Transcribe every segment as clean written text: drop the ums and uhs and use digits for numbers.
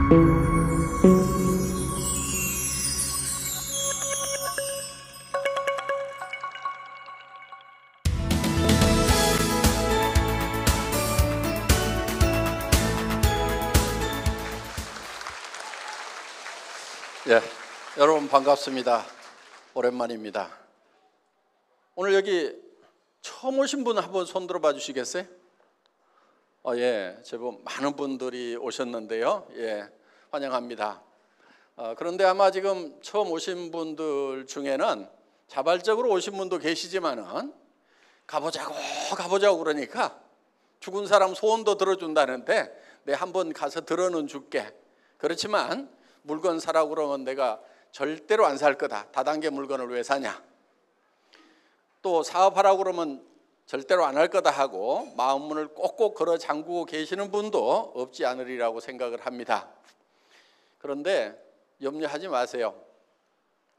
예, 여러분 반갑습니다. 오랜만입니다. 오늘 여기 처음 오신 분 한번 손 들어봐 주시겠어요? 예, 제법 많은 분들이 오셨는데요. 예, 환영합니다. 그런데 아마 지금 처음 오신 분들 중에는 자발적으로 오신 분도 계시지만은 가보자고 그러니까 죽은 사람 소원도 들어준다는데 내 한번 가서 들어는 줄게. 그렇지만 물건 사라고 그러면 내가 절대로 안 살 거다. 다단계 물건을 왜 사냐. 또 사업하라고 그러면 절대로 안 할 거다 하고 마음문을 꼭꼭 걸어 잠그고 계시는 분도 없지 않으리라고 생각을 합니다. 그런데 염려하지 마세요.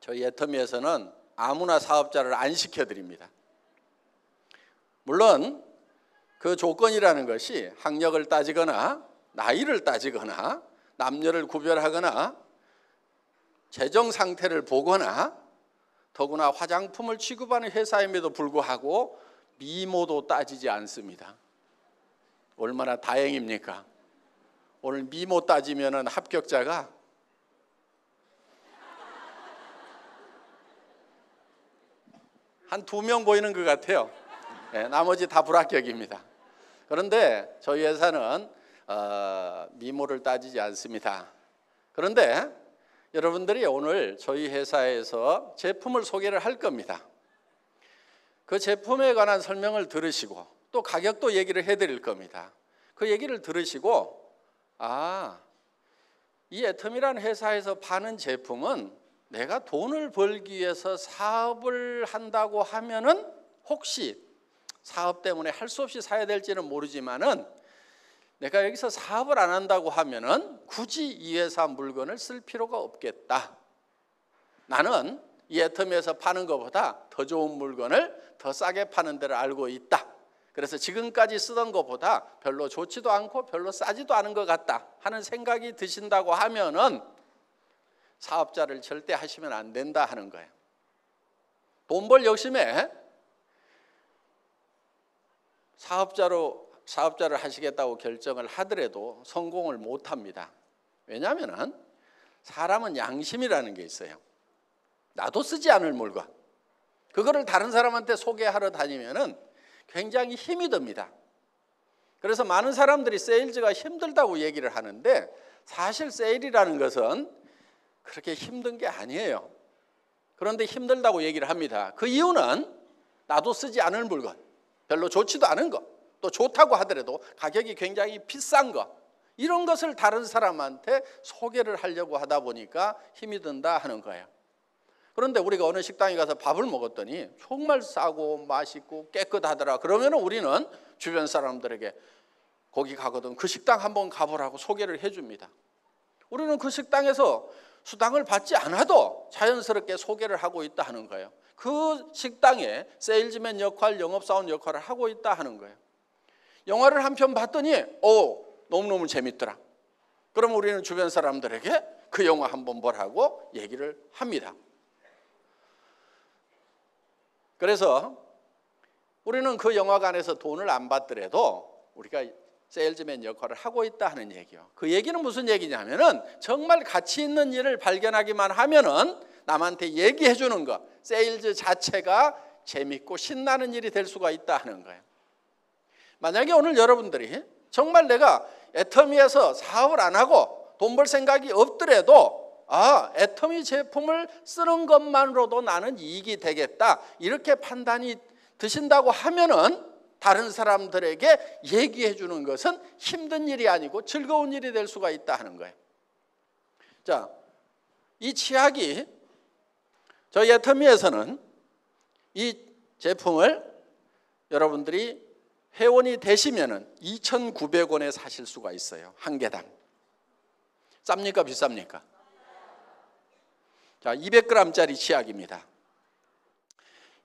저희 애터미에서는 아무나 사업자를 안 시켜드립니다. 물론 그 조건이라는 것이 학력을 따지거나 나이를 따지거나 남녀를 구별하거나 재정 상태를 보거나 더구나 화장품을 취급하는 회사임에도 불구하고 미모도 따지지 않습니다. 얼마나 다행입니까? 오늘 미모 따지면은 합격자가 한 2명 보이는 것 같아요. 네, 나머지 다 불합격입니다. 그런데 저희 회사는 미모를 따지지 않습니다. 그런데 여러분들이 오늘 저희 회사에서 제품을 소개를 할 겁니다. 그 제품에 관한 설명을 들으시고 또 가격도 얘기를 해드릴 겁니다. 그 얘기를 들으시고 이 애터미라는 회사에서 파는 제품은 내가 돈을 벌기 위해서 사업을 한다고 하면은 혹시 사업 때문에 할 수 없이 사야 될지는 모르지만은 내가 여기서 사업을 안 한다고 하면은 굳이 이 회사 물건을 쓸 필요가 없겠다. 나는 이 애터미에서 파는 것보다 더 좋은 물건을 더 싸게 파는 데를 알고 있다. 그래서 지금까지 쓰던 것보다 별로 좋지도 않고 별로 싸지도 않은 것 같다 하는 생각이 드신다고 하면은 사업자를 절대 하시면 안 된다 하는 거예요. 돈 벌 욕심에 사업자를 하시겠다고 결정을 하더라도 성공을 못 합니다. 왜냐하면 사람은 양심이라는 게 있어요. 나도 쓰지 않을 물건, 그거를 다른 사람한테 소개하러 다니면은 굉장히 힘이 듭니다. 그래서 많은 사람들이 세일즈가 힘들다고 얘기를 하는데 사실 세일이라는 것은 그렇게 힘든 게 아니에요. 그런데 힘들다고 얘기를 합니다. 그 이유는 나도 쓰지 않을 물건, 별로 좋지도 않은 것, 또 좋다고 하더라도 가격이 굉장히 비싼 것, 이런 것을 다른 사람한테 소개를 하려고 하다 보니까 힘이 든다 하는 거예요. 그런데 우리가 어느 식당에 가서 밥을 먹었더니 정말 싸고 맛있고 깨끗하더라. 그러면 우리는 주변 사람들에게 거기 가거든 그 식당 한번 가보라고 소개를 해줍니다. 우리는 그 식당에서 수당을 받지 않아도 자연스럽게 소개를 하고 있다 하는 거예요. 그 식당에 세일즈맨 역할, 영업사원 역할을 하고 있다 하는 거예요. 영화를 한 편 봤더니 너무너무 재밌더라. 그럼 우리는 주변 사람들에게 그 영화 한번 보라고 얘기를 합니다. 그래서 우리는 그 영화관에서 돈을 안 받더라도 우리가 세일즈맨 역할을 하고 있다 하는 얘기요. 그 얘기는 무슨 얘기냐면은 정말 가치 있는 일을 발견하기만 하면은 남한테 얘기해 주는 거, 세일즈 자체가 재밌고 신나는 일이 될 수가 있다 하는 거예요. 만약에 오늘 여러분들이 정말 내가 애터미에서 사업을 안 하고 돈 벌 생각이 없더라도 애터미 제품을 쓰는 것만으로도 나는 이익이 되겠다, 이렇게 판단이 드신다고 하면은 다른 사람들에게 얘기해 주는 것은 힘든 일이 아니고 즐거운 일이 될 수가 있다 하는 거예요. 자, 이 치약이 저희 애터미에서는 이 제품을 여러분들이 회원이 되시면은 2,900원에 사실 수가 있어요. 한 개당. 쌉니까 비쌉니까? 자, 200g짜리 치약입니다.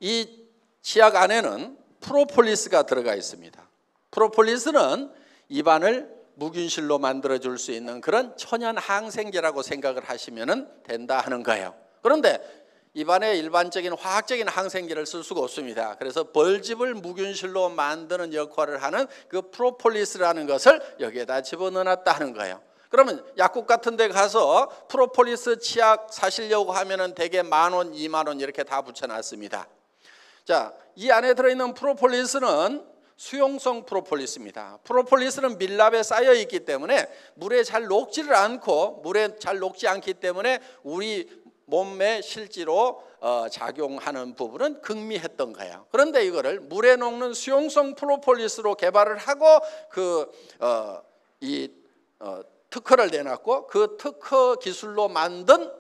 이 치약 안에는 프로폴리스가 들어가 있습니다. 프로폴리스는 입안을 무균실로 만들어줄 수 있는 그런 천연 항생제라고 생각을 하시면 된다 하는 거예요. 그런데 입안에 일반적인 화학적인 항생제를 쓸 수가 없습니다. 그래서 벌집을 무균실로 만드는 역할을 하는 그 프로폴리스라는 것을 여기에다 집어넣어놨다 하는 거예요. 그러면 약국 같은 데 가서 프로폴리스 치약 사시려고 하면은 대개 10,000원, 20,000원 이렇게 다 붙여놨습니다. 자, 이 안에 들어있는 프로폴리스는 수용성 프로폴리스입니다. 프로폴리스는 밀랍에 쌓여 있기 때문에 물에 잘 녹지를 않고, 물에 잘 녹지 않기 때문에 우리 몸에 실제로 작용하는 부분은 극미했던 거예요. 그런데 이거를 물에 녹는 수용성 프로폴리스로 개발을 하고 특허를 내놨고 그 특허 기술로 만든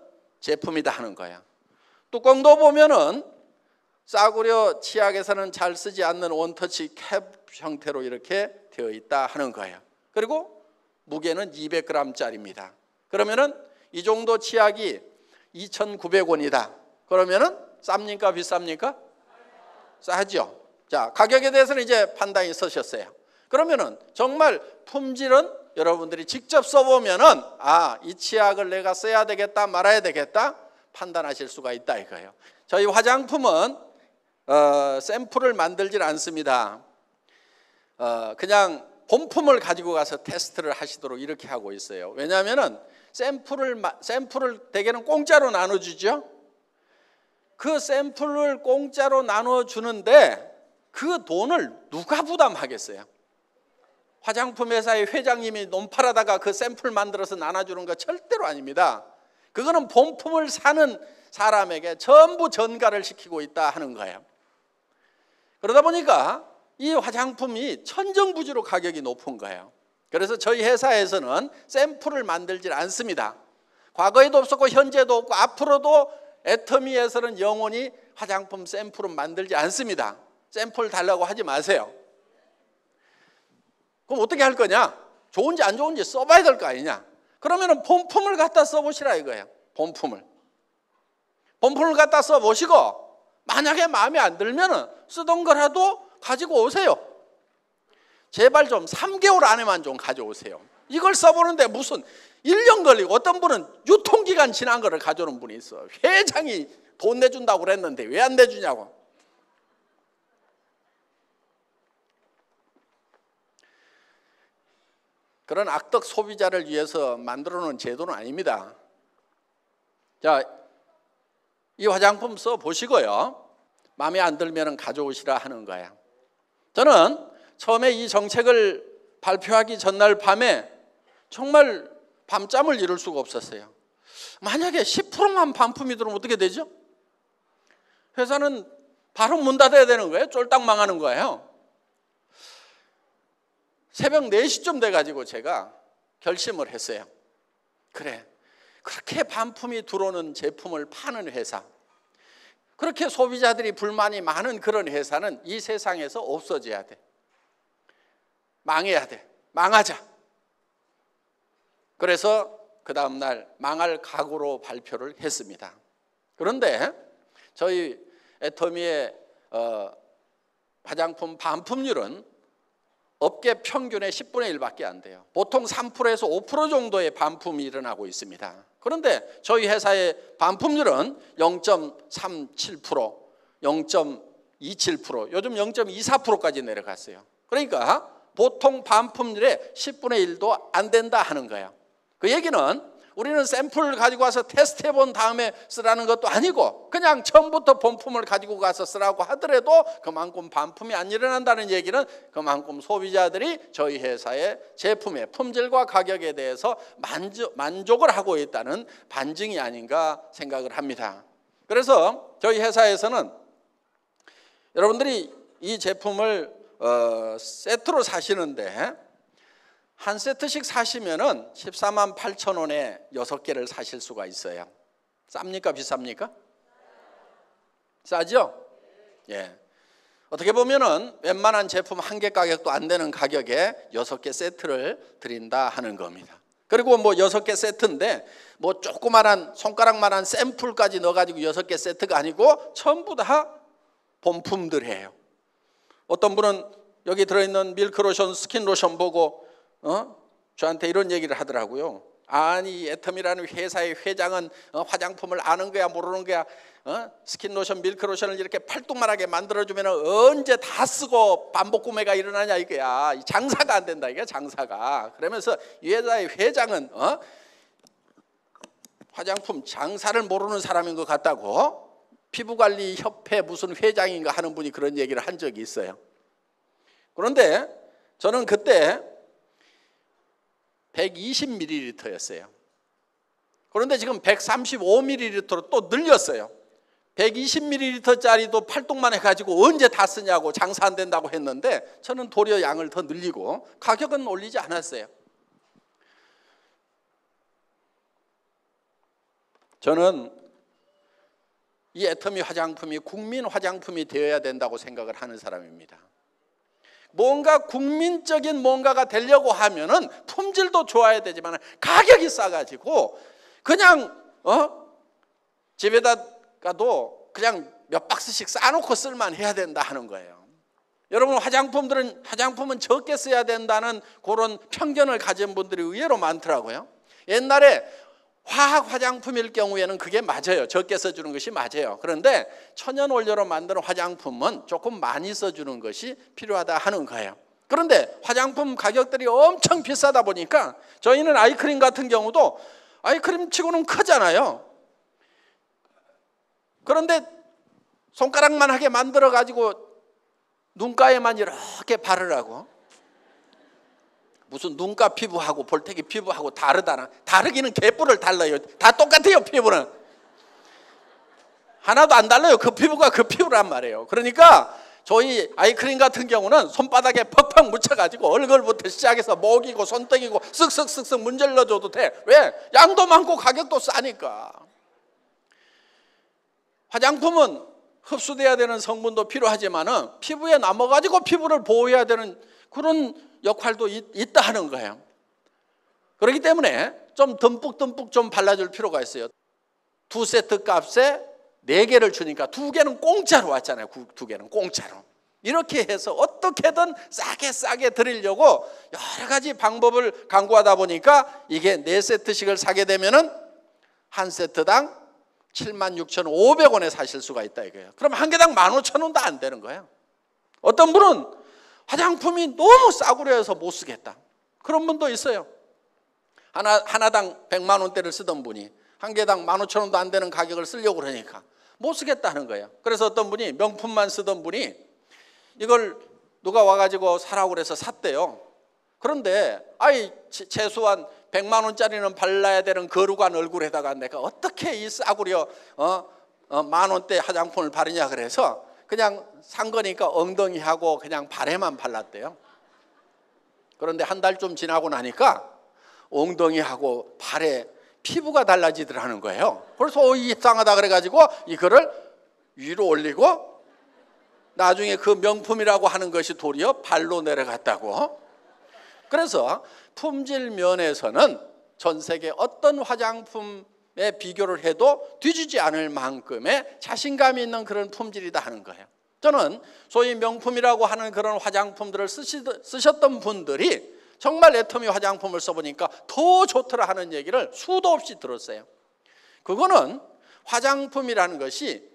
제품이다 하는 거야. 뚜껑도 보면은 싸구려 치약에서는 잘 쓰지 않는 원터치 캡 형태로 이렇게 되어 있다 하는 거예요. 그리고 무게는 200g짜리입니다. 그러면은 이 정도 치약이 2,900원이다. 그러면은 쌉니까 비쌉니까? 싸죠. 자, 가격에 대해서는 이제 판단이 서셨어요. 그러면은 정말 품질은 여러분들이 직접 써보면은 이 치약을 내가 써야 되겠다 말아야 되겠다 판단하실 수가 있다 이거예요. 저희 화장품은 샘플을 만들질 않습니다. 그냥 본품을 가지고 가서 테스트를 하시도록 이렇게 하고 있어요. 왜냐하면은 샘플을 대개는 공짜로 나눠주죠. 그 샘플을 공짜로 나눠주는데 그 돈을 누가 부담하겠어요? 화장품 회사의 회장님이 논팔하다가 그 샘플 만들어서 나눠주는 거 절대로 아닙니다. 그거는 본품을 사는 사람에게 전부 전가를 시키고 있다 하는 거예요. 그러다 보니까 이 화장품이 천정부지로 가격이 높은 거예요. 그래서 저희 회사에서는 샘플을 만들질 않습니다. 과거에도 없었고 현재도 없고 앞으로도 애터미에서는 영원히 화장품 샘플은 만들지 않습니다. 샘플 달라고 하지 마세요. 그럼 어떻게 할 거냐? 좋은지 안 좋은지 써봐야 될 거 아니냐? 그러면은 본품을 갖다 써보시라 이거예요. 본품을 갖다 써보시고 만약에 마음에 안 들면은 쓰던 거라도 가지고 오세요. 제발 좀 3개월 안에만 좀 가져오세요. 이걸 써보는데 무슨 1년 걸리고 어떤 분은 유통기간 지난 거를 가져오는 분이 있어. 회장이 돈 내준다고 그랬는데 왜 안 내주냐고. 그런 악덕 소비자를 위해서 만들어 놓은 제도는 아닙니다. 자, 이 화장품 써보시고요. 마음에 안 들면 가져오시라 하는 거야. 저는 처음에 이 정책을 발표하기 전날 밤에 정말 밤잠을 이룰 수가 없었어요. 만약에 10%만 반품이 들어오면 어떻게 되죠? 회사는 바로 문 닫아야 되는 거예요. 쫄딱 망하는 거예요. 새벽 4시쯤 돼가지고 제가 결심을 했어요. 그래, 그렇게 반품이 들어오는 제품을 파는 회사, 그렇게 소비자들이 불만이 많은 그런 회사는 이 세상에서 없어져야 돼. 망해야 돼. 망하자. 그래서 그 다음날 망할 각오로 발표를 했습니다. 그런데 저희 애터미의 화장품 반품률은 업계 평균의 10분의 1밖에 안 돼요. 보통 3%에서 5% 정도의 반품이 일어나고 있습니다. 그런데 저희 회사의 반품률은 0.37%, 0.27%, 요즘 0.24%까지 내려갔어요. 그러니까 보통 반품률의 10분의 1도 안 된다 하는 거예요. 그 얘기는 우리는 샘플을 가지고 와서 테스트해 본 다음에 쓰라는 것도 아니고 그냥 처음부터 본품을 가지고 가서 쓰라고 하더라도 그만큼 반품이 안 일어난다는 얘기는 그만큼 소비자들이 저희 회사의 제품의 품질과 가격에 대해서 만족을 하고 있다는 반증이 아닌가 생각을 합니다. 그래서 저희 회사에서는 여러분들이 이 제품을 세트로 사시는데 한 세트씩 사시면은 148,000원에 6개를 사실 수가 있어요. 쌉니까 비쌉니까? 싸죠? 예. 어떻게 보면은 웬만한 제품 한 개 가격도 안 되는 가격에 6개 세트를 드린다 하는 겁니다. 그리고 뭐 6개 세트인데 뭐 조그만한 손가락만한 샘플까지 넣어가지고 6개 세트가 아니고 전부 다 본품들이에요. 어떤 분은 여기 들어있는 밀크로션, 스킨로션 보고 저한테 이런 얘기를 하더라고요. 아니, 애텀이라는 회사의 회장은 화장품을 아는 거야 모르는 거야? 스킨로션, 밀크로션을 이렇게 팔뚝만하게 만들어주면 언제 다 쓰고 반복 구매가 일어나냐 이거야. 장사가 안 된다 이게, 장사가. 그러면서 이 회사의 회장은 화장품 장사를 모르는 사람인 것 같다고, 피부관리협회 무슨 회장인가 하는 분이 그런 얘기를 한 적이 있어요. 그런데 저는 그때 120ml였어요. 그런데 지금 135ml로 또 늘렸어요. 120ml짜리도 팔뚝만 해가지고 언제 다 쓰냐고, 장사 안 된다고 했는데 저는 도리어 양을 더 늘리고 가격은 올리지 않았어요. 저는 이 애터미 화장품이 국민 화장품이 되어야 된다고 생각을 하는 사람입니다. 뭔가 국민적인 뭔가가 되려고 하면은 품질도 좋아야 되지만 가격이 싸가지고 그냥 집에다가도 그냥 몇 박스씩 싸놓고 쓸만 해야 된다 하는 거예요. 여러분, 화장품은 적게 써야 된다는 그런 편견을 가진 분들이 의외로 많더라고요. 옛날에 화학 화장품일 경우에는 그게 맞아요. 적게 써주는 것이 맞아요. 그런데 천연 원료로 만드는 화장품은 조금 많이 써주는 것이 필요하다 하는 거예요. 그런데 화장품 가격들이 엄청 비싸다 보니까 저희는 아이크림 같은 경우도 아이크림 치고는 크잖아요. 그런데 손가락만 하게 만들어 가지고 눈가에만 이렇게 바르라고. 무슨 눈가 피부하고 볼태기 피부하고 다르다나? 다르기는 개뿔을 달라요. 다 똑같아요. 피부는 하나도 안 달라요. 그 피부가 그 피부란 말이에요. 그러니까 저희 아이크림 같은 경우는 손바닥에 팍팍 묻혀가지고 얼굴부터 시작해서 목이고 손등이고 쓱쓱쓱쓱 문질러줘도 돼. 왜? 양도 많고 가격도 싸니까. 화장품은 흡수돼야 되는 성분도 필요하지만은 피부에 남아가지고 피부를 보호해야 되는 그런 역할도 있다 하는 거예요. 그렇기 때문에 좀 듬뿍듬뿍 좀 발라줄 필요가 있어요. 2세트 값에 4개를 주니까 2개는 공짜로 왔잖아요. 2개는 공짜로. 이렇게 해서 어떻게든 싸게 드리려고 여러 가지 방법을 강구하다 보니까 이게 4세트씩을 사게 되면은 한 세트당 76,500원에 사실 수가 있다 이거예요. 그럼 한 개당 15,000원도 안 되는 거예요. 어떤 분은 화장품이 너무 싸구려 해서 못 쓰겠다, 그런 분도 있어요. 하나당 100만 원대를 쓰던 분이 한 개당 15,000원도 안 되는 가격을 쓰려고 그러니까 못 쓰겠다는 거예요. 그래서 어떤 분이 명품만 쓰던 분이 이걸 누가 와가지고 사라고 그래서 샀대요. 그런데 최소한 100만 원짜리는 발라야 되는 거룩한 얼굴에다가 내가 어떻게 이 싸구려 10,000원대 화장품을 바르냐 그래서 그냥 산 거니까 엉덩이하고 그냥 발에만 발랐대요. 그런데 한 달 좀 지나고 나니까 엉덩이하고 발에 피부가 달라지더라는 거예요. 그래서 이상하다 그래가지고 이거를 위로 올리고 나중에 그 명품이라고 하는 것이 도리어 발로 내려갔다고. 그래서 품질 면에서는 전 세계 어떤 화장품에 비교를 해도 뒤지지 않을 만큼의 자신감이 있는 그런 품질이다 하는 거예요. 저는 소위 명품이라고 하는 그런 화장품들을 쓰셨던 분들이 정말 애터미 화장품을 써보니까 더 좋더라 하는 얘기를 수도 없이 들었어요. 그거는 화장품이라는 것이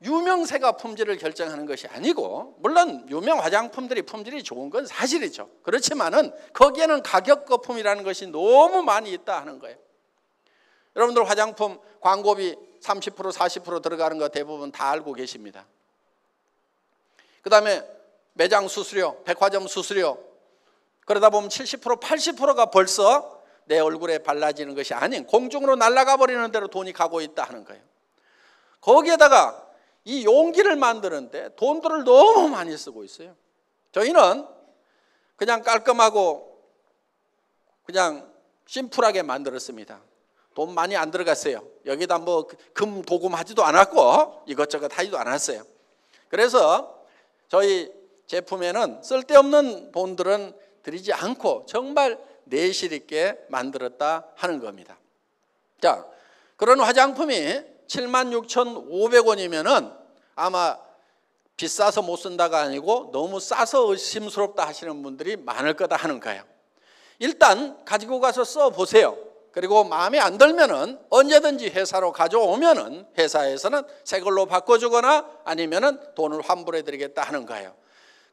유명세가 품질을 결정하는 것이 아니고, 물론 유명 화장품들이 품질이 좋은 건 사실이죠. 그렇지만은 거기에는 가격 거품이라는 것이 너무 많이 있다 하는 거예요. 여러분들 화장품 광고비 30% 40% 들어가는 거 대부분 다 알고 계십니다. 그 다음에 매장 수수료, 백화점 수수료, 그러다 보면 70% 80%가 벌써 내 얼굴에 발라지는 것이 아닌 공중으로 날아가 버리는 대로 돈이 가고 있다 하는 거예요. 거기에다가 이 용기를 만드는데 돈들을 너무 많이 쓰고 있어요. 저희는 그냥 깔끔하고 그냥 심플하게 만들었습니다. 돈 많이 안 들어갔어요. 여기다 뭐 금 도금하지도 않았고 이것저것 하지도 않았어요. 그래서 저희 제품에는 쓸데없는 돈들은 들이지 않고 정말 내실 있게 만들었다 하는 겁니다. 자, 그런 화장품이 76,500원이면은 아마 비싸서 못 쓴다가 아니고 너무 싸서 의심스럽다 하시는 분들이 많을 거다 하는 거예요. 일단 가지고 가서 써보세요. 그리고 마음에 안 들면은 언제든지 회사로 가져오면은 회사에서는 새 걸로 바꿔주거나 아니면은 돈을 환불해 드리겠다 하는 거예요.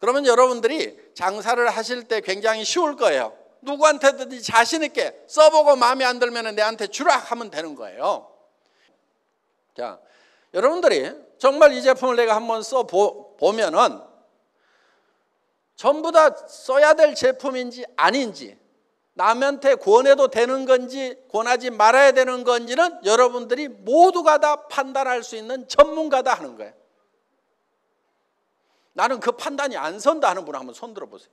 그러면 여러분들이 장사를 하실 때 굉장히 쉬울 거예요. 누구한테든지 자신 있게 써보고 마음에 안 들면은 내한테 주라 하면 되는 거예요. 자, 여러분들이 정말 이 제품을 내가 한번 써보면은 전부 다 써야 될 제품인지 아닌지, 남한테 권해도 되는 건지 권하지 말아야 되는 건지는 여러분들이 모두가 다 판단할 수 있는 전문가다 하는 거예요. 나는 그 판단이 안 선다 하는 분 한번 손 들어보세요.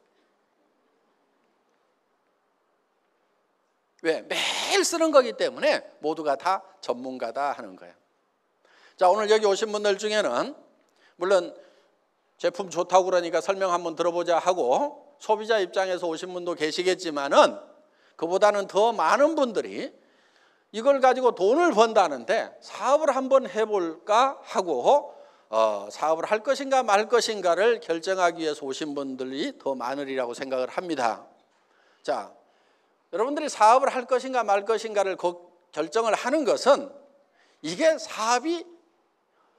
왜? 매일 쓰는 거기 때문에 모두가 다 전문가다 하는 거예요. 자, 오늘 여기 오신 분들 중에는 물론 제품 좋다고 그러니까 설명 한번 들어보자 하고 소비자 입장에서 오신 분도 계시겠지만은 그보다는 더 많은 분들이 이걸 가지고 돈을 번다는데 사업을 한번 해볼까 하고 사업을 할 것인가 말 것인가를 결정하기 위해서 오신 분들이 더 많으리라고 생각을 합니다. 자, 여러분들이 사업을 할 것인가 말 것인가를 결정을 하는 것은 이게 사업이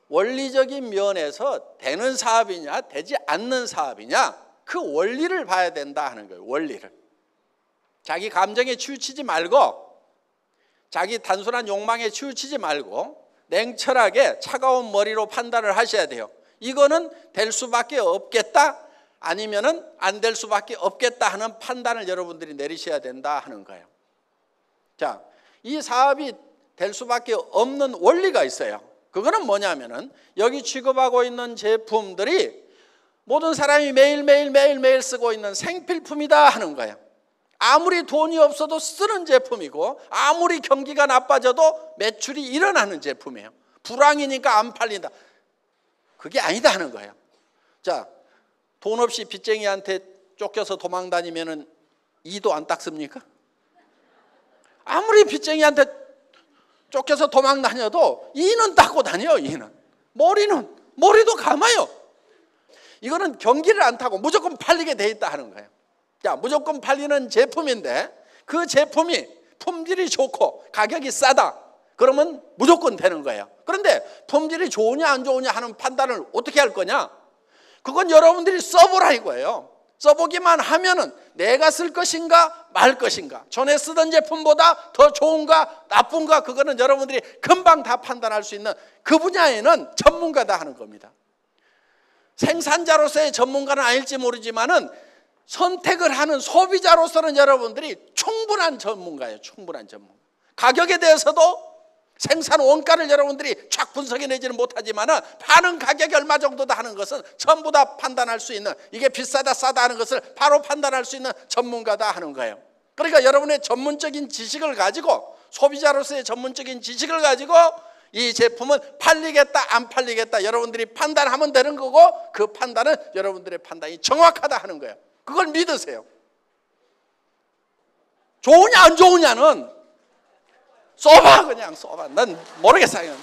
원리적인 면에서 되는 사업이냐 되지 않는 사업이냐 그 원리를 봐야 된다 하는 거예요. 원리를. 자기 감정에 치우치지 말고 자기 단순한 욕망에 치우치지 말고 냉철하게 차가운 머리로 판단을 하셔야 돼요. 이거는 될 수밖에 없겠다 아니면은 안 될 수밖에 없겠다 하는 판단을 여러분들이 내리셔야 된다 하는 거예요. 자, 이 사업이 될 수밖에 없는 원리가 있어요. 그거는 뭐냐면은 여기 취급하고 있는 제품들이 모든 사람이 매일매일 쓰고 있는 생필품이다 하는 거예요. 아무리 돈이 없어도 쓰는 제품이고 아무리 경기가 나빠져도 매출이 일어나는 제품이에요. 불황이니까 안 팔린다. 그게 아니다 하는 거예요. 자, 돈 없이 빚쟁이한테 쫓겨서 도망 다니면은 이도 안 닦습니까? 아무리 빚쟁이한테 쫓겨서 도망 다녀도 이는 닦고 다녀요. 이는 머리도 감아요. 이거는 경기를 안 타고 무조건 팔리게 돼 있다 하는 거예요. 자, 무조건 팔리는 제품인데 그 제품이 품질이 좋고 가격이 싸다 그러면 무조건 되는 거예요. 그런데 품질이 좋으냐 안 좋으냐 하는 판단을 어떻게 할 거냐? 그건 여러분들이 써보라 이거예요. 써보기만 하면은 내가 쓸 것인가 말 것인가, 전에 쓰던 제품보다 더 좋은가 나쁜가, 그거는 여러분들이 금방 다 판단할 수 있는 그 분야에는 전문가다 하는 겁니다. 생산자로서의 전문가는 아닐지 모르지만은 선택을 하는 소비자로서는 여러분들이 충분한 전문가예요. 충분한 전문가. 가격에 대해서도 생산 원가를 여러분들이 쫙 분석해내지는 못하지만 파는 가격이 얼마 정도다 하는 것은 전부 다 판단할 수 있는, 이게 비싸다 싸다 하는 것을 바로 판단할 수 있는 전문가다 하는 거예요. 그러니까 여러분의 전문적인 지식을 가지고, 소비자로서의 전문적인 지식을 가지고 이 제품은 팔리겠다 안 팔리겠다 여러분들이 판단하면 되는 거고, 그 판단은 여러분들의 판단이 정확하다 하는 거예요. 그걸 믿으세요. 좋으냐 안 좋으냐는 써봐, 그냥 써봐. 난 모르겠어요.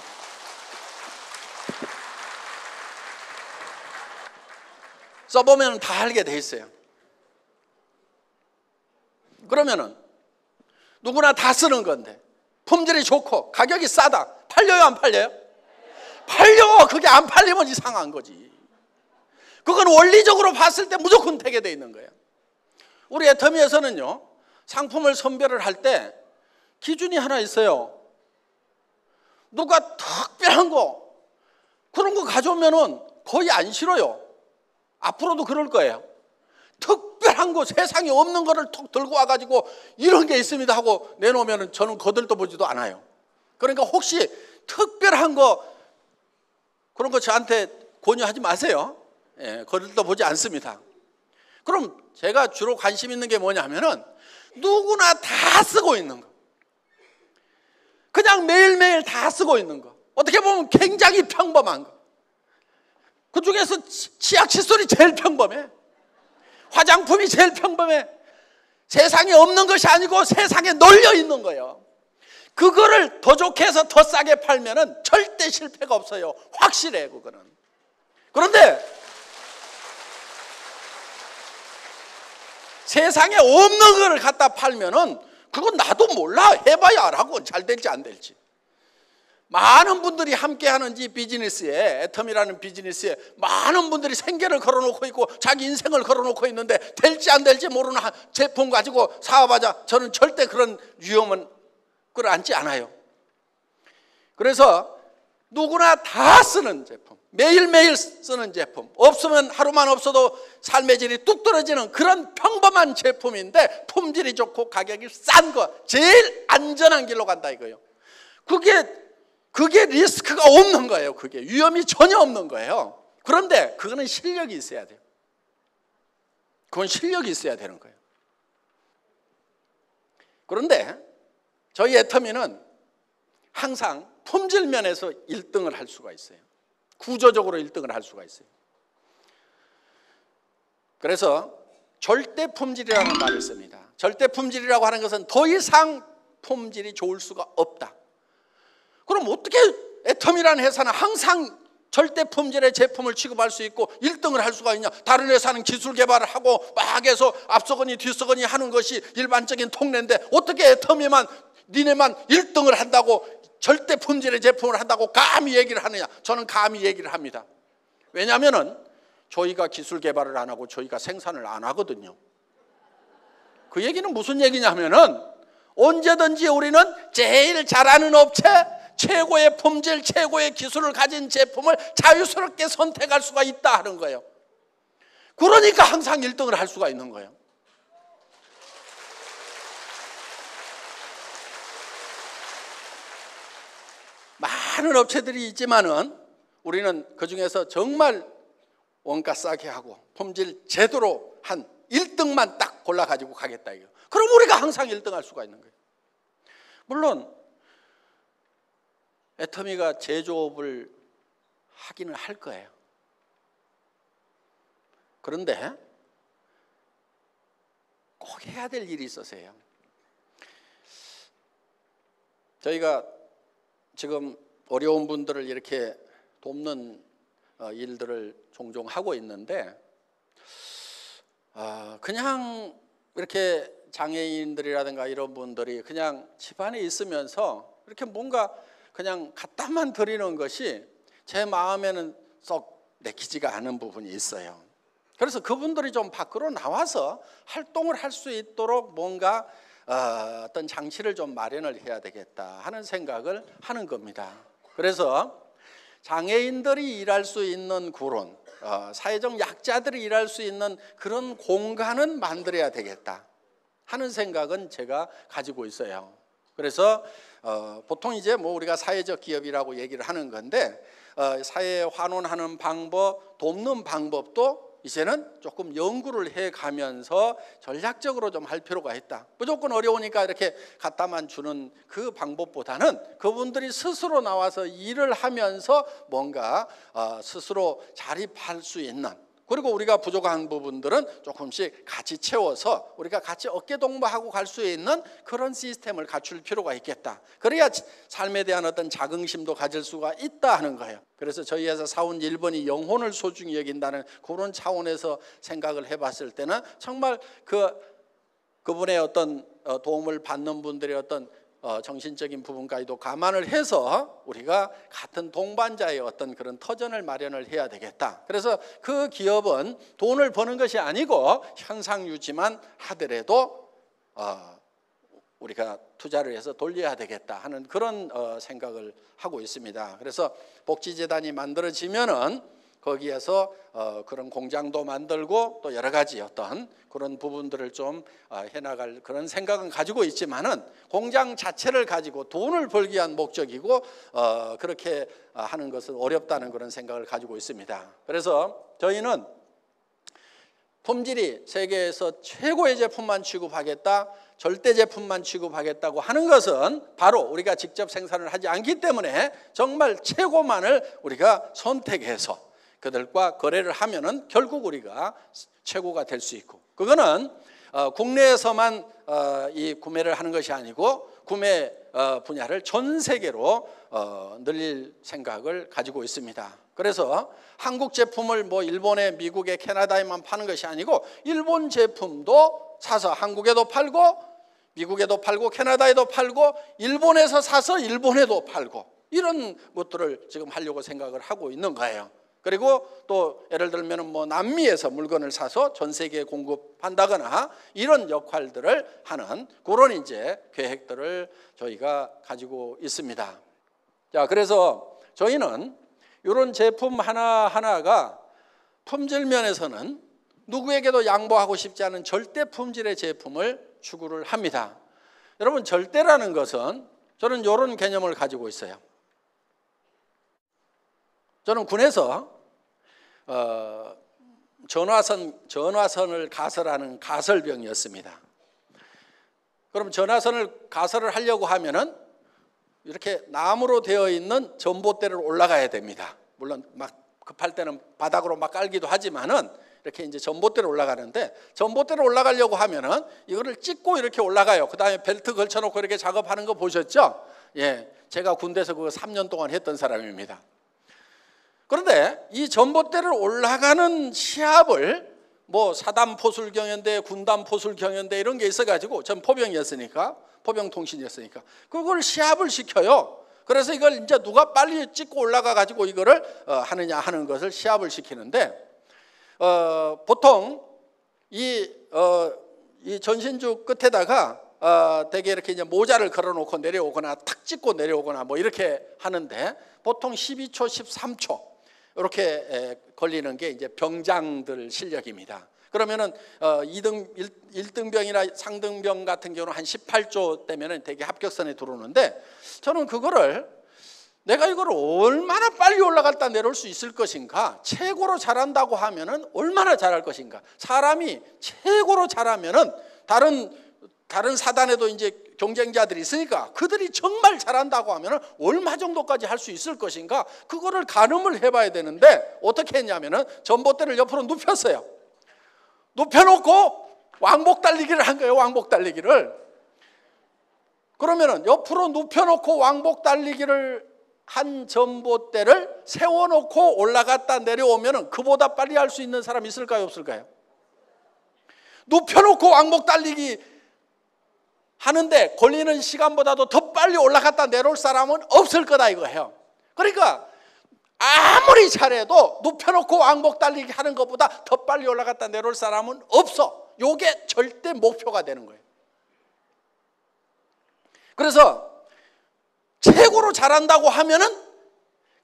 써보면 다 알게 돼 있어요. 그러면은 누구나 다 쓰는 건데 품질이 좋고 가격이 싸다. 팔려요 안 팔려요? 팔려. 그게 안 팔리면 이상한 거지. 그건 원리적으로 봤을 때 무조건 되게 돼 있는 거예요. 우리 애터미에서는요, 상품을 선별을 할 때 기준이 하나 있어요. 누가 특별한 거 그런 거 가져오면은 거의 안 싫어요. 앞으로도 그럴 거예요. 특별한 거, 세상에 없는 거를 툭 들고 와가지고 이런 게 있습니다 하고 내놓으면은 저는 거들떠 보지도 않아요. 그러니까 혹시 특별한 거 그런 거 저한테 권유하지 마세요. 예, 거들떠 보지 않습니다. 그럼 제가 주로 관심 있는 게 뭐냐면은 누구나 다 쓰고 있는 거, 그냥 매일매일 다 쓰고 있는 거, 어떻게 보면 굉장히 평범한 거, 그 중에서 치약 칫솔이 제일 평범해, 화장품이 제일 평범해, 세상에 없는 것이 아니고 세상에 널려 있는 거예요. 그거를 더 좋게 해서 더 싸게 팔면은 절대 실패가 없어요. 확실해 그거는. 그런데 세상에 없는 걸 갖다 팔면은 그건 나도 몰라. 해봐야 알아고 잘 될지 안 될지. 많은 분들이 함께하는 이 비즈니스에, 애텀이라는 비즈니스에 많은 분들이 생계를 걸어놓고 있고 자기 인생을 걸어놓고 있는데 될지 안 될지 모르는 제품 가지고 사업하자. 저는 절대 그런 위험은 끌어안지 않아요. 그래서 누구나 다 쓰는 제품, 매일매일 쓰는 제품, 없으면 하루만 없어도 삶의 질이 뚝 떨어지는 그런 평범한 제품인데 품질이 좋고 가격이 싼 거, 제일 안전한 길로 간다 이거예요. 그게 리스크가 없는 거예요. 그게 위험이 전혀 없는 거예요. 그런데 그거는 실력이 있어야 돼요. 그건 실력이 있어야 되는 거예요. 그런데 저희 애터미는 항상 품질 면에서 1등을 할 수가 있어요. 구조적으로 1등을 할 수가 있어요. 그래서 절대 품질이라는 말을 씁니다. 절대 품질이라고 하는 것은 더 이상 품질이 좋을 수가 없다. 그럼 어떻게 애텀이라는 회사는 항상 절대 품질의 제품을 취급할 수 있고 1등을 할 수가 있냐? 다른 회사는 기술 개발을 하고 막 해서 앞서거니 뒤서거니 하는 것이 일반적인 통례인데 어떻게 애텀이만 니네만 1등을 한다고 절대 품질의 제품을 한다고 감히 얘기를 하느냐? 저는 감히 얘기를 합니다. 왜냐하면 저희가 기술 개발을 안 하고 저희가 생산을 안 하거든요. 그 얘기는 무슨 얘기냐면은 언제든지 우리는 제일 잘하는 업체, 최고의 품질, 최고의 기술을 가진 제품을 자유스럽게 선택할 수가 있다 하는 거예요. 그러니까 항상 1등을 할 수가 있는 거예요. 많은 업체들이 있지만은 우리는 그 중에서 정말 원가 싸게 하고 품질 제대로 한 1등만 딱 골라가지고 가겠다 이거. 그럼 우리가 항상 1등 할 수가 있는 거예요. 물론 애터미가 제조업을 하기는 할 거예요. 그런데 꼭 해야 될 일이 있어서요. 저희가 지금 어려운 분들을 이렇게 돕는 일들을 종종 하고 있는데 그냥 이렇게 장애인들이라든가 이런 분들이 그냥 집안에 있으면서 이렇게 뭔가 그냥 갖다만 드리는 것이 제 마음에는 썩 내키지가 않은 부분이 있어요. 그래서 그분들이 좀 밖으로 나와서 활동을 할 수 있도록 뭔가 어떤 장치를 좀 마련을 해야 되겠다 하는 생각을 하는 겁니다. 그래서 장애인들이 일할 수 있는 그런 사회적 약자들이 일할 수 있는 그런 공간은 만들어야 되겠다 하는 생각은 제가 가지고 있어요. 그래서 보통 이제 뭐 우리가 사회적 기업이라고 얘기를 하는 건데 사회에 환원하는 방법, 돕는 방법도 이제는 조금 연구를 해가면서 전략적으로 좀 할 필요가 있다. 무조건 어려우니까 이렇게 갖다만 주는 그 방법보다는 그분들이 스스로 나와서 일을 하면서 뭔가 스스로 자립할 수 있는, 그리고 우리가 부족한 부분들은 조금씩 같이 채워서 우리가 같이 어깨동무하고 갈 수 있는 그런 시스템을 갖출 필요가 있겠다. 그래야 삶에 대한 어떤 자긍심도 가질 수가 있다 하는 거예요. 그래서 저희 회사 사원 1번이 영혼을 소중히 여긴다는 그런 차원에서 생각을 해봤을 때는 정말 그분의 어떤 도움을 받는 분들의 어떤 정신적인 부분까지도 감안을 해서 우리가 같은 동반자의 어떤 그런 터전을 마련을 해야 되겠다. 그래서 그 기업은 돈을 버는 것이 아니고 현상 유지만 하더라도 우리가 투자를 해서 돌려야 되겠다 하는 그런 생각을 하고 있습니다. 그래서 복지재단이 만들어지면은 거기에서 그런 공장도 만들고 또 여러 가지 어떤 그런 부분들을 좀 해나갈 그런 생각은 가지고 있지만은 공장 자체를 가지고 돈을 벌기 위한 목적이고 그렇게 하는 것은 어렵다는 그런 생각을 가지고 있습니다. 그래서 저희는 품질이 세계에서 최고의 제품만 취급하겠다, 절대 제품만 취급하겠다고 하는 것은 바로 우리가 직접 생산을 하지 않기 때문에 정말 최고만을 우리가 선택해서 그들과 거래를 하면은 결국 우리가 최고가 될 수 있고, 그거는 국내에서만 이 구매를 하는 것이 아니고 구매 분야를 전 세계로 늘릴 생각을 가지고 있습니다. 그래서 한국 제품을 뭐 일본에, 미국에, 캐나다에만 파는 것이 아니고 일본 제품도 사서 한국에도 팔고 미국에도 팔고 캐나다에도 팔고 일본에서 사서 일본에도 팔고 이런 것들을 지금 하려고 생각을 하고 있는 거예요. 그리고 또 예를 들면 뭐 남미에서 물건을 사서 전 세계에 공급한다거나 이런 역할들을 하는 그런 이제 계획들을 저희가 가지고 있습니다. 자, 그래서 저희는 이런 제품 하나하나가 품질 면에서는 누구에게도 양보하고 싶지 않은 절대 품질의 제품을 추구를 합니다. 여러분, 절대라는 것은 저는 이런 개념을 가지고 있어요. 저는 군에서 전화선을 가설하는 가설병이었습니다. 그럼 전화선을 가설을 하려고 하면은 이렇게 나무로 되어 있는 전봇대를 올라가야 됩니다. 물론 막 급할 때는 바닥으로 막 깔기도 하지만은 이렇게 이제 전봇대로 올라가는데, 전봇대로 올라가려고 하면은 이거를 찍고 이렇게 올라가요. 그 다음에 벨트 걸쳐놓고 이렇게 작업하는 거 보셨죠? 예, 제가 군대에서 그거 3년 동안 했던 사람입니다. 그런데 이 전봇대를 올라가는 시합을 뭐 사단 포술 경연대, 군단 포술 경연대 이런 게 있어가지고, 전 포병이었으니까, 포병통신이었으니까 그걸 시합을 시켜요. 그래서 이걸 이제 누가 빨리 찍고 올라가 가지고 이거를 하느냐 하는 것을 시합을 시키는데, 보통 이 전신주 끝에다가 되게 이렇게 이제 모자를 걸어놓고 내려오거나 탁 찍고 내려오거나 뭐 이렇게 하는데, 보통 12초, 13초 이렇게 걸리는 게 이제 병장들 실력입니다. 그러면은 1등병이나 상등병 같은 경우는 한 18조 되면은 되게 합격선에 들어오는데, 저는 그거를 내가 이걸 얼마나 빨리 올라갔다 내려올 수 있을 것인가, 최고로 잘한다고 하면은 얼마나 잘할 것인가, 사람이 최고로 잘하면은 다른 사단에도 이제 경쟁자들이 있으니까 그들이 정말 잘한다고 하면은 얼마 정도까지 할 수 있을 것인가, 그거를 가늠을 해봐야 되는데, 어떻게 했냐면은 전봇대를 옆으로 눕혔어요. 눕혀놓고 왕복 달리기를 한 거예요. 왕복 달리기를. 그러면은 옆으로 눕혀놓고 왕복 달리기를 한 전봇대를 세워놓고 올라갔다 내려오면은 그보다 빨리 할 수 있는 사람 있을까요, 없을까요? 눕혀놓고 왕복 달리기 하는데 걸리는 시간보다도 더 빨리 올라갔다 내려올 사람은 없을 거다 이거예요. 그러니까 아무리 잘해도 눕혀놓고 왕복 달리기 하는 것보다 더 빨리 올라갔다 내려올 사람은 없어. 이게 절대 목표가 되는 거예요. 그래서 최고로 잘한다고 하면은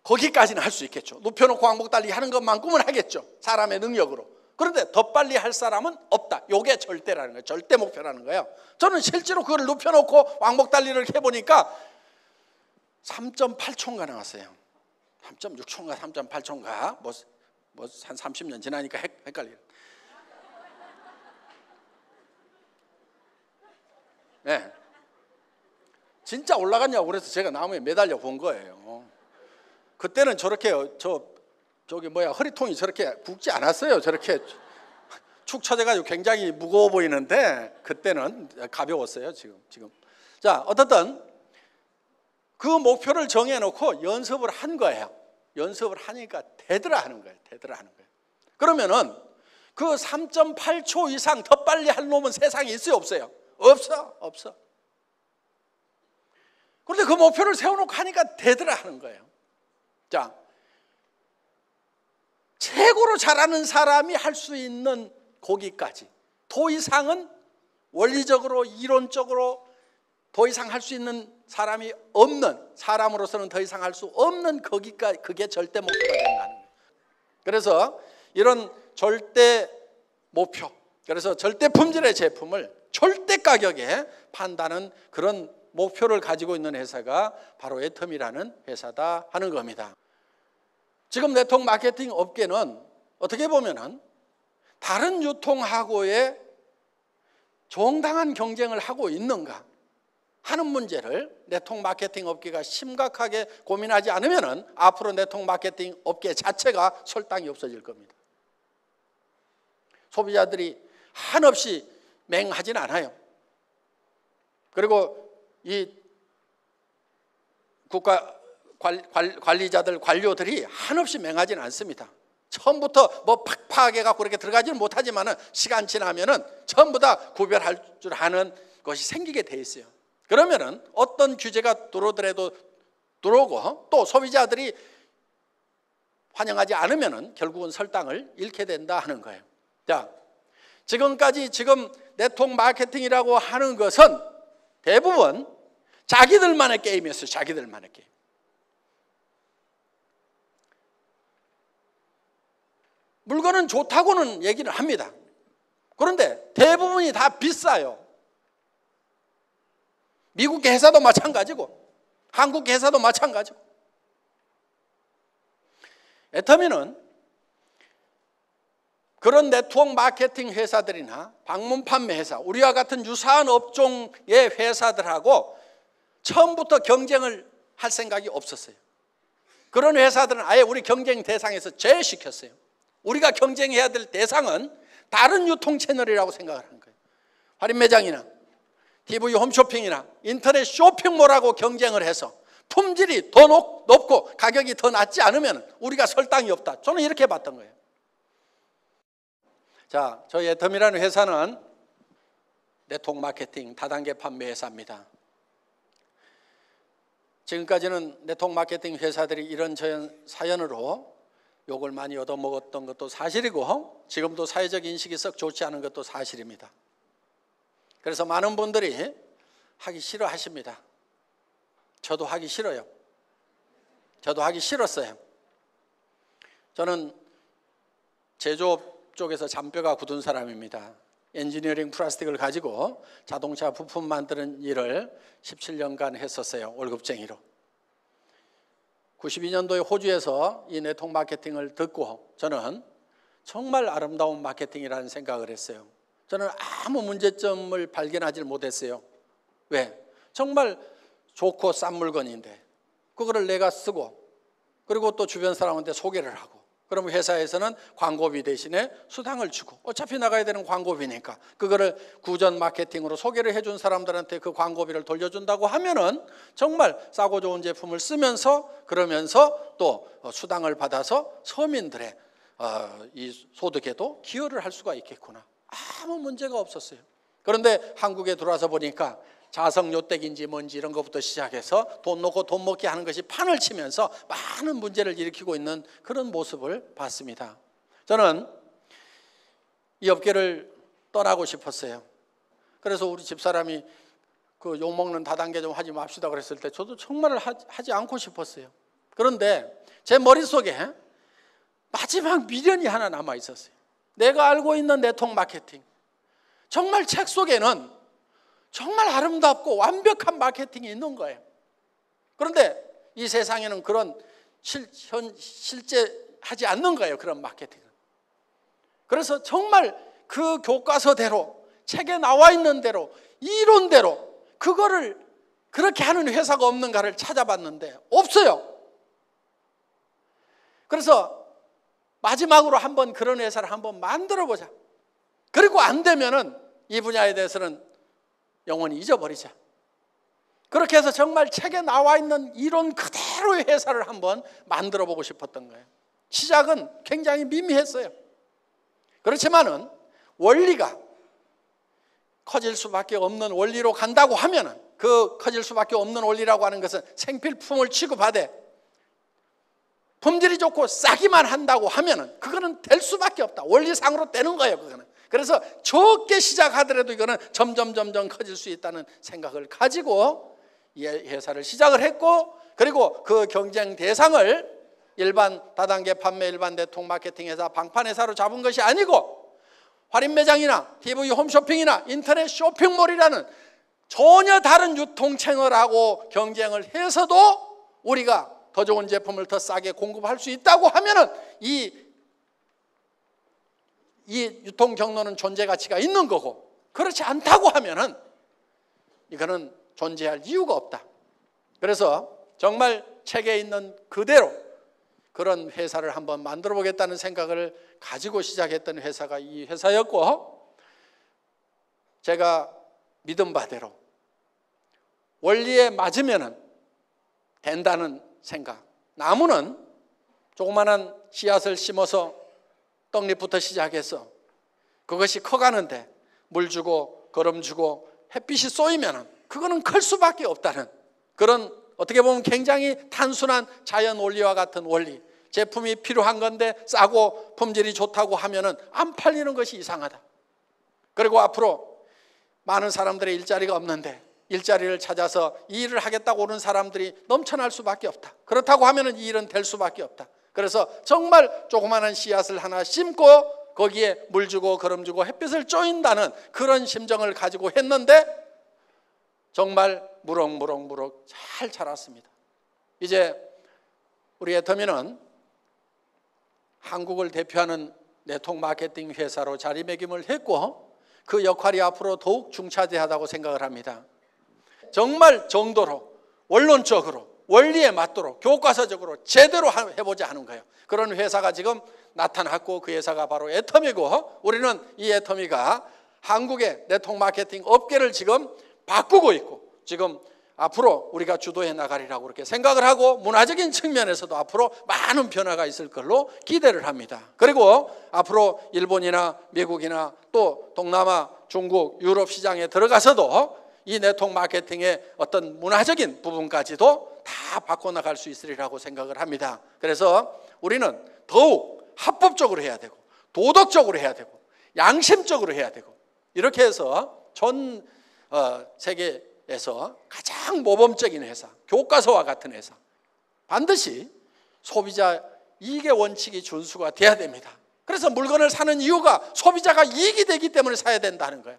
거기까지는 할 수 있겠죠. 눕혀놓고 왕복 달리기 하는 것만큼은 하겠죠, 사람의 능력으로. 그런데 더 빨리 할 사람은 없다. 이게 절대라는 거예요. 절대 목표라는 거예요. 저는 실제로 그걸 눕혀놓고 왕복 달리기를 해보니까 3.8초인가 나왔어요. 3.6초인가 3.8초인가 뭐 한 30년 지나니까 헷갈려요. 네. 진짜 올라갔냐고 그래서 제가 나무에 매달려 본 거예요. 그때는 저렇게 허리통이 저렇게 굵지 않았어요. 저렇게 축 처져가지고 굉장히 무거워 보이는데 그때는 가벼웠어요. 지금. 자, 어떻든 그 목표를 정해놓고 연습을 한 거예요. 연습을 하니까 되더라 하는 거예요. 그러면은 그 3.8초 이상 더 빨리 할 놈은 세상에 있어요, 없어요? 없어. 그런데 그 목표를 세워놓고 하니까 되더라 하는 거예요. 자, 최고로 잘하는 사람이 할 수 있는 거기까지, 더 이상은 원리적으로 이론적으로 더 이상 할 수 있는 사람이 없는, 사람으로서는 더 이상 할 수 없는 거기까지, 그게 절대 목표가 된다는 거예요. 그래서 이런 절대 목표, 그래서 절대 품질의 제품을 절대 가격에 판다는 그런 목표를 가지고 있는 회사가 바로 애텀이라는 회사다 하는 겁니다. 지금 네트워크 마케팅 업계는 어떻게 보면은 다른 유통하고의 정당한 경쟁을 하고 있는가 하는 문제를 네트워크 마케팅 업계가 심각하게 고민하지 않으면은 앞으로 네트워크 마케팅 업계 자체가 설탕이 없어질 겁니다. 소비자들이 한없이 맹하진 않아요. 그리고 이 국가 관리자들, 관료들이 한없이 맹하진 않습니다. 처음부터 뭐 팍팍하게 갖고 그렇게 들어가지는 못하지만은 시간 지나면은 전부 다 구별할 줄 아는 것이 생기게 돼 있어요. 그러면은 어떤 규제가 들어오더라도 들어오고 또 소비자들이 환영하지 않으면은 결국은 설탕을 잃게 된다 하는 거예요. 자, 지금까지 네트워크 마케팅이라고 하는 것은 대부분 자기들만의 게임이었어요. 자기들만의 게임. 물건은 좋다고는 얘기를 합니다. 그런데 대부분이 다 비싸요. 미국 회사도 마찬가지고 한국 회사도 마찬가지고. 애터미는 그런 네트워크 마케팅 회사들이나 방문 판매 회사, 우리와 같은 유사한 업종의 회사들하고 처음부터 경쟁을 할 생각이 없었어요. 그런 회사들은 아예 우리 경쟁 대상에서 제외시켰어요. 우리가 경쟁해야 될 대상은 다른 유통 채널이라고 생각을 하는 거예요. 할인 매장이나 TV 홈쇼핑이나 인터넷 쇼핑몰하고 경쟁을 해서 품질이 더 높고 가격이 더 낮지 않으면 우리가 설탕이 없다. 저는 이렇게 봤던 거예요. 자, 저희 애터미라는 회사는 네트워크 마케팅 다단계 판매 회사입니다. 지금까지는 네트워크 마케팅 회사들이 이런저런 사연으로 욕을 많이 얻어먹었던 것도 사실이고 지금도 사회적 인식이 썩 좋지 않은 것도 사실입니다. 그래서 많은 분들이 하기 싫어하십니다. 저도 하기 싫어요. 저도 하기 싫었어요. 저는 제조업 쪽에서 잔뼈가 굳은 사람입니다. 엔지니어링 플라스틱을 가지고 자동차 부품 만드는 일을 17년간 했었어요. 월급쟁이로. 92년도에 호주에서 이 네트워크 마케팅을 듣고 저는 정말 아름다운 마케팅이라는 생각을 했어요. 저는 아무 문제점을 발견하지 못했어요. 왜? 정말 좋고 싼 물건인데 그거를 내가 쓰고 그리고 또 주변 사람한테 소개를 하고 그러면 회사에서는 광고비 대신에 수당을 주고 어차피 나가야 되는 광고비니까 그거를 구전 마케팅으로 소개를 해준 사람들한테 그 광고비를 돌려준다고 하면은 정말 싸고 좋은 제품을 쓰면서 그러면서 또 수당을 받아서 서민들의 이 소득에도 기여를 할 수가 있겠구나. 아무 문제가 없었어요. 그런데 한국에 들어와서 보니까 자석요택인지 뭔지 이런 것부터 시작해서 돈 놓고 돈 먹게 하는 것이 판을 치면서 많은 문제를 일으키고 있는 그런 모습을 봤습니다. 저는 이 업계를 떠나고 싶었어요. 그래서 우리 집사람이 그 욕먹는 다단계 좀 하지 맙시다 그랬을 때 저도 정말 하지 않고 싶었어요. 그런데 제 머릿속에 마지막 미련이 하나 남아 있었어요. 내가 알고 있는 네트워크 마케팅, 정말 책 속에는 정말 아름답고 완벽한 마케팅이 있는 거예요. 그런데 이 세상에는 그런 실제 하지 않는 거예요. 그런 마케팅은. 그래서 정말 그 교과서대로 책에 나와 있는 대로 이론대로 그거를 그렇게 하는 회사가 없는가를 찾아봤는데 없어요. 그래서 마지막으로 한번 그런 회사를 한번 만들어 보자. 그리고 안 되면은 이 분야에 대해서는 영원히 잊어버리자. 그렇게 해서 정말 책에 나와 있는 이론 그대로의 회사를 한번 만들어 보고 싶었던 거예요. 시작은 굉장히 미미했어요. 그렇지만은 원리가 커질 수밖에 없는 원리로 간다고 하면은 그 커질 수밖에 없는 원리라고 하는 것은 생필품을 취급하되 품질이 좋고 싸기만 한다고 하면은 그거는 될 수밖에 없다. 원리상으로 되는 거예요, 그거는. 그래서 적게 시작하더라도 이거는 점점 커질 수 있다는 생각을 가지고 이 회사를 시작을 했고 그리고 그 경쟁 대상을 일반 다단계 판매 일반 네트워크 마케팅 회사 방판 회사로 잡은 것이 아니고 할인 매장이나 TV 홈쇼핑이나 인터넷 쇼핑몰이라는 전혀 다른 유통 채널하고 경쟁을 해서도 우리가 더 좋은 제품을 더 싸게 공급할 수 있다고 하면은 이 유통 경로는 존재 가치가 있는 거고 그렇지 않다고 하면은 이거는 존재할 이유가 없다. 그래서 정말 책에 있는 그대로 그런 회사를 한번 만들어 보겠다는 생각을 가지고 시작했던 회사가 이 회사였고 제가 믿은 바대로 원리에 맞으면은 된다는 생각. 나무는 조그마한 씨앗을 심어서 떡잎부터 시작해서 그것이 커가는데 물 주고 거름 주고 햇빛이 쏘이면 그거는 클 수밖에 없다는 그런 어떻게 보면 굉장히 단순한 자연 원리와 같은 원리. 제품이 필요한 건데 싸고 품질이 좋다고 하면은 안 팔리는 것이 이상하다. 그리고 앞으로 많은 사람들의 일자리가 없는데 일자리를 찾아서 이 일을 하겠다고 오는 사람들이 넘쳐날 수밖에 없다. 그렇다고 하면은 이 일은 될 수밖에 없다. 그래서 정말 조그마한 씨앗을 하나 심고 거기에 물 주고 거름 주고 햇빛을 쬐인다는 그런 심정을 가지고 했는데 정말 무럭무럭 잘 자랐습니다. 이제 우리 애터미는 한국을 대표하는 네트워크 마케팅 회사로 자리매김을 했고 그 역할이 앞으로 더욱 중차대하다고 생각을 합니다. 정말 정도로 원론적으로 원리에 맞도록 교과서적으로 제대로 해보자 하는 거예요. 그런 회사가 지금 나타났고 그 회사가 바로 애터미고 우리는 이 애터미가 한국의 네트워크 마케팅 업계를 지금 바꾸고 있고 지금 앞으로 우리가 주도해 나가리라고 그렇게 생각을 하고 문화적인 측면에서도 앞으로 많은 변화가 있을 걸로 기대를 합니다. 그리고 앞으로 일본이나 미국이나 또 동남아, 중국, 유럽 시장에 들어가서도 이 네트워크 마케팅의 어떤 문화적인 부분까지도 다 바꿔나갈 수 있으리라고 생각을 합니다. 그래서 우리는 더욱 합법적으로 해야 되고 도덕적으로 해야 되고 양심적으로 해야 되고 이렇게 해서 전 세계에서 가장 모범적인 회사, 교과서와 같은 회사 반드시 소비자 이익의 원칙이 준수가 돼야 됩니다. 그래서 물건을 사는 이유가 소비자가 이익이 되기 때문에 사야 된다는 거예요.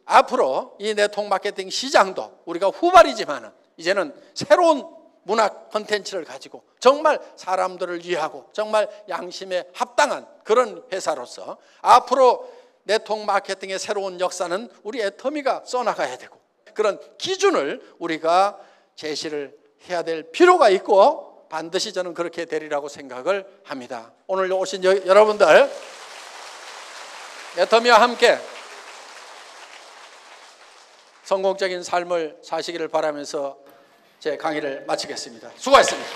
앞으로 이 네트워크 마케팅 시장도 우리가 후발이지만 이제는 새로운 문화 콘텐츠를 가지고 정말 사람들을 위하고 정말 양심에 합당한 그런 회사로서 앞으로 네트워크 마케팅의 새로운 역사는 우리 애터미가 써나가야 되고 그런 기준을 우리가 제시를 해야 될 필요가 있고 반드시 저는 그렇게 되리라고 생각을 합니다. 오늘 오신 여러분들 애터미와 함께 성공적인 삶을 사시기를 바라면서 제 강의를 마치겠습니다. 수고하셨습니다.